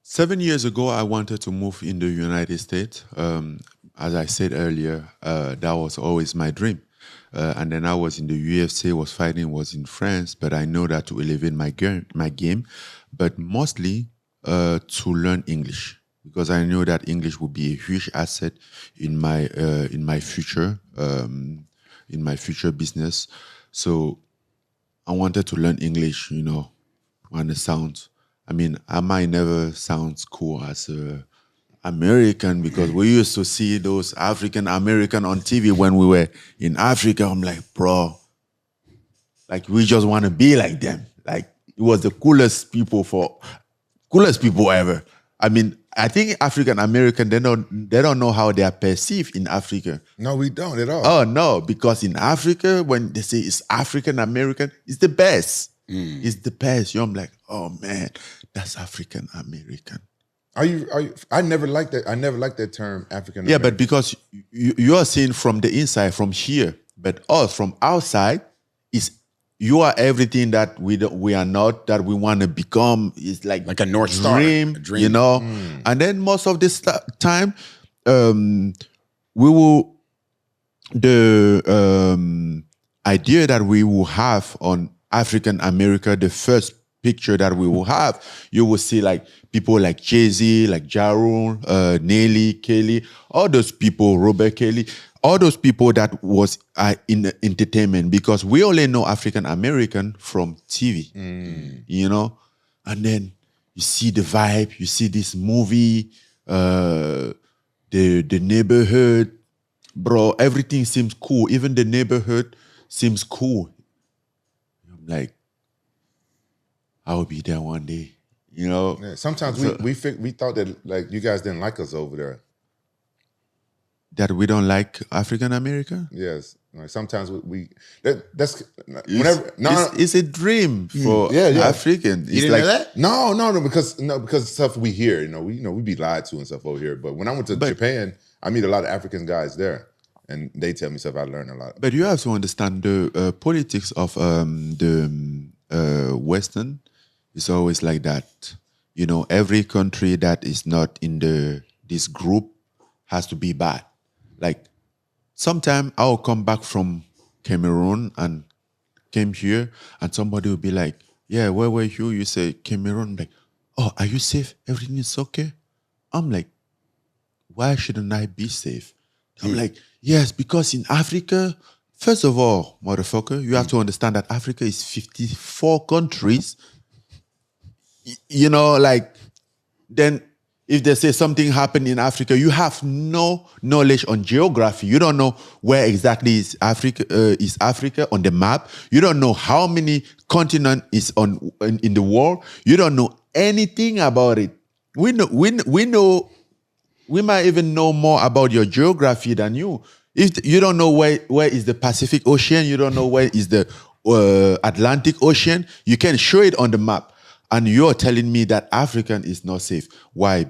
7 years ago, I wanted to move in the United States. As I said earlier, that was always my dream. And then I was in the UFC, was fighting, was in France, but I know that to elevate my game, but mostly to learn English, because I know that English will be a huge asset in my future business. So I wanted to learn English, when it sounds. I mean, I might never sound cool as a American, because we used to see those African American on TV when we were in Africa. I'm like, bro, like we just want to be like them. Like it was the coolest people ever. I mean, I think African American, they don't know how they are perceived in Africa. No, we don't at all. Oh no, because in Africa, when they say it's African American, it's the best. It's the best. I'm like, oh man, that's African American. Are you? I never liked that. I never liked that term, African American. Yeah, but because you are seeing from the inside, from here, but us from outside, you are everything that we are not, that we want to become. Is like a North Star, dream, a dream. you know. And then most of this time, the idea that we will have on African America, the first picture that we will have, you will see like people like Jay-Z, like Raul, Nelly, Kelly, all those people, Robert Kelly, all those people that was in the entertainment, because we only know African American from TV, you know? And then you see the vibe, you see this movie, the neighborhood, bro, everything seems cool. Even the neighborhood seems cool. I'm like, I'll be there one day, you know? Yeah, sometimes we thought that like you guys didn't like us over there. That we don't like African American? Yes. Like sometimes that's whenever it's a dream for African. You didn't know that? No, because stuff we hear, we be lied to and stuff over here. But when I went to Japan, I meet a lot of African guys there, and they tell me stuff I learned a lot. But you have to understand the politics of the Western is always like that. You know, every country that is not in this group has to be bad. Like, sometime I'll come back from Cameroon and came here, and somebody will be like, yeah, where were you? You say Cameroon. I'm like, oh, are you safe? Everything is okay? I'm like, why shouldn't I be safe? I'm like, yes, because in Africa, first of all, motherfucker, you have to understand that Africa is 54 countries. You know, like, then if they say something happened in Africa, you have no knowledge on geography. You don't know where exactly is Africa on the map. You don't know how many continents is in the world. You don't know anything about it. We know. We might even know more about your geography than you. If you don't know where is the Pacific Ocean, you don't know where is the Atlantic Ocean, you can show it on the map. And you're telling me that African is not safe. Why?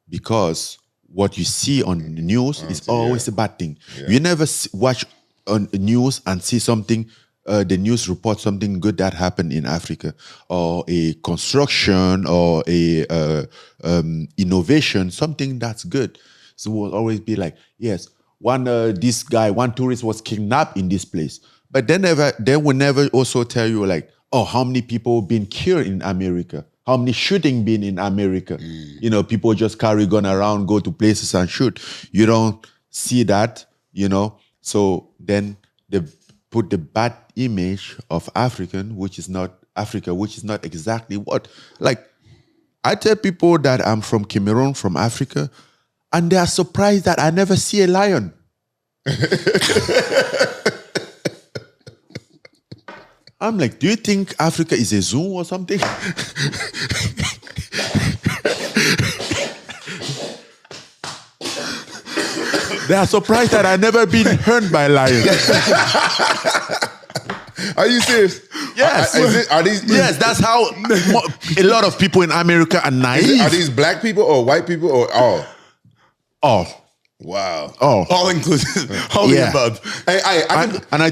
Because what you see on the news is always a bad thing. Yeah. You never watch on the news and see something, the news report something good that happened in Africa, or a construction, or a innovation, something that's good. So we'll always be like, yes, one tourist was kidnapped in this place. But they will never also tell you like, oh, how many people been killed in America? How many shooting been in America? You know, people just carry gun around, go to places and shoot. You don't see that, you know. So then they put the bad image of African, which is not Africa, which is not exactly what. Like, I tell people that I'm from Cameroon, from Africa, and they are surprised that I never see a lion. I'm like, do you think Africa is a zoo or something? They are surprised that I've never been hurt by lions. Are you serious? Yes. Yes, that's how a lot of people in America are naive. Are these black people or white people or all? All. Wow. All inclusive. All the above. And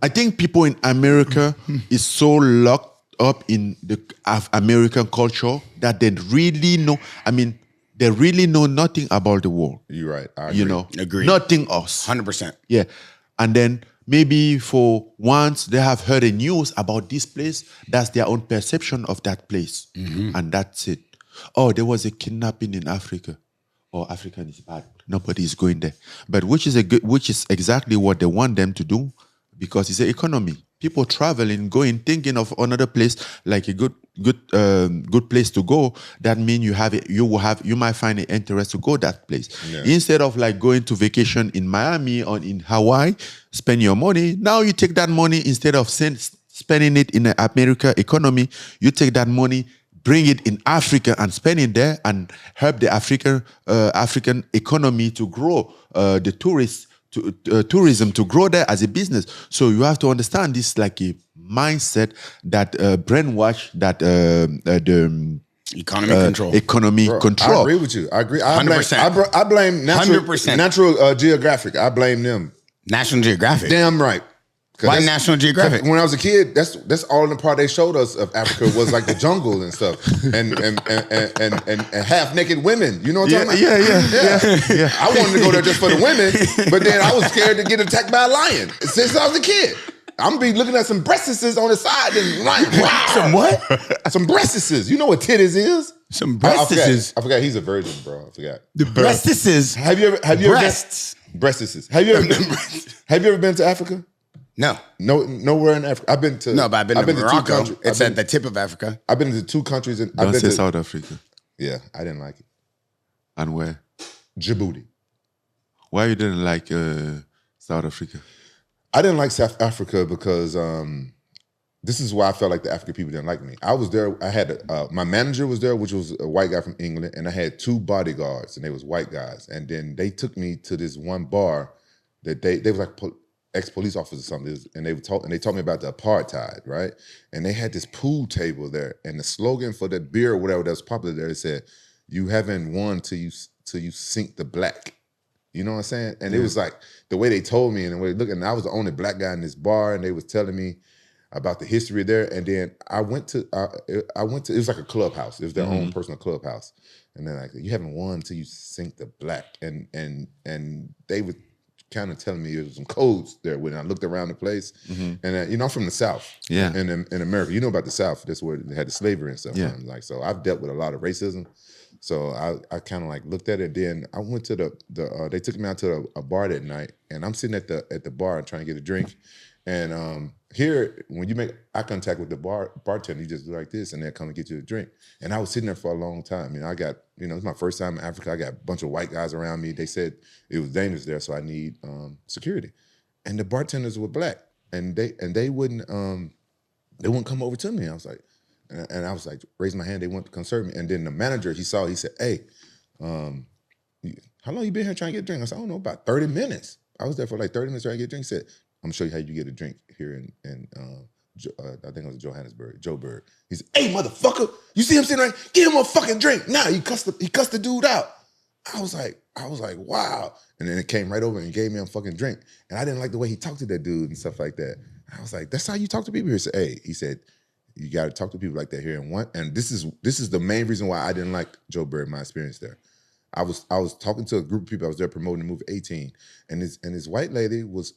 I think people in America is so locked up in the American culture that they really know. I mean, they really know nothing about the world. You're right. I agree. You know, Agreed. nothing else. 100%. Yeah. And then maybe for once they have heard the news about this place, that's their own perception of that place. And that's it. Oh, there was a kidnapping in Africa. Oh, African is bad. Nobody is going there. But which is exactly what they want them to do, because it's an economy. People traveling, going, thinking of another place like a good place to go. That means you might find an interest to go that place. Yeah. Instead of like going to vacation in Miami or in Hawaii, spend your money. Now you take that money, instead of spending it in the American economy, you take that money, bring it in Africa and spend it there, and help the African economy to grow, the tourism to grow there as a business. So you have to understand this like a mindset that brainwash that the economy control. I agree with you. I agree. 100%. I blame 100%. Natural Geographic. I blame them. National Geographic. Damn right. Why National Geographic? When I was a kid, that's all the part they showed us of Africa was like the jungle and stuff, and half naked women. You know what I'm talking about? Yeah. I wanted to go there just for the women, but then I was scared to get attacked by a lion since I was a kid. I'm gonna be looking at some breastises on the side and like, wow. Some what? Some breastises. You know what titties is? Some breastises. I forgot. He's a virgin, bro. I forgot. The breastises. Have you breasts? Breastises. Have you ever been to Africa? No. Nowhere in Africa. I've been to Morocco. 2 countries. It's at the tip of Africa. I've been to 2 countries. And Don't I've been say to South Africa. Yeah, I didn't like it. And where? Djibouti. Why you didn't like South Africa? I didn't like South Africa because this is why I felt like the African people didn't like me. I was there. I had my manager was there, which was a white guy from England, and I had 2 bodyguards, and they was white guys. And then they took me to this one bar that they was like ex-police officers or something, and they told me about the apartheid, right? And they had this pool table there, and the slogan for that beer or whatever that was popular there, it said, "You haven't won till you sink the black." You know what I'm saying? And it was like the way they told me and the way they looked, and I was the only black guy in this bar, and they was telling me about the history there. And then I went to it was like a clubhouse. It was their own personal clubhouse. And then like, "You haven't won till you sink the black." And they would kind of telling me there was some codes there when I looked around the place. And you know, I'm from the South. Yeah. In America, you know about the South. That's where they had the slavery and stuff. Yeah. Like, so I've dealt with a lot of racism. So I kind of like looked at it. Then I went to they took me out to a bar that night, and I'm sitting at the bar trying to get a drink. And here, when you make eye contact with the bartender, you just do like this, and they'll come and get you a drink. And I was sitting there for a long time. You know, it's my first time in Africa. I got a bunch of white guys around me. They said it was dangerous there, so I need security. And the bartenders were black, and they wouldn't come over to me. I was like, and I was like, raised my hand. They wanted to come serve me. And then the manager, he said, "Hey, how long you been here trying to get a drink?" I said, "I don't know, about 30 minutes." I was there for like 30 minutes trying to get a drink. He said, "I'm gonna show you how you get a drink here in I think it was Joburg." He said, "Hey, motherfucker, you see him sitting right? Give him a fucking drink." Nah, he cussed the dude out. I was like, wow. And then it came right over and gave me a fucking drink. And I didn't like the way he talked to that dude and stuff like that. I was like, "That's how you talk to people here?" He said, "You got to talk to people like that here." And this is the main reason why I didn't like Joburg, my experience there. I was talking to a group of people. I was there promoting the movie 18, and this white lady was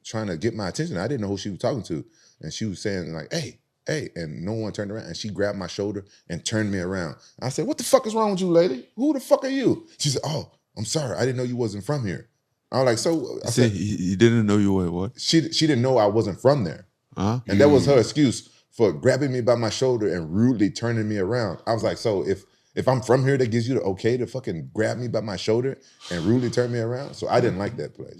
trying to get my attention. I didn't know who she was talking to, and she was saying like, "Hey," and no one turned around, and she grabbed my shoulder and turned me around. I said, "What the fuck is wrong with you, lady? Who the fuck are you?" She said, "Oh, I'm sorry. I didn't know you wasn't from here." I was like, "So?" I said, "You didn't know you were what?" She didn't know I wasn't from there, and that was her excuse for grabbing me by my shoulder and rudely turning me around. I was like, "So if I'm from here, that gives you the okay to fucking grab me by my shoulder and rudely turn me around?" So I didn't like that place.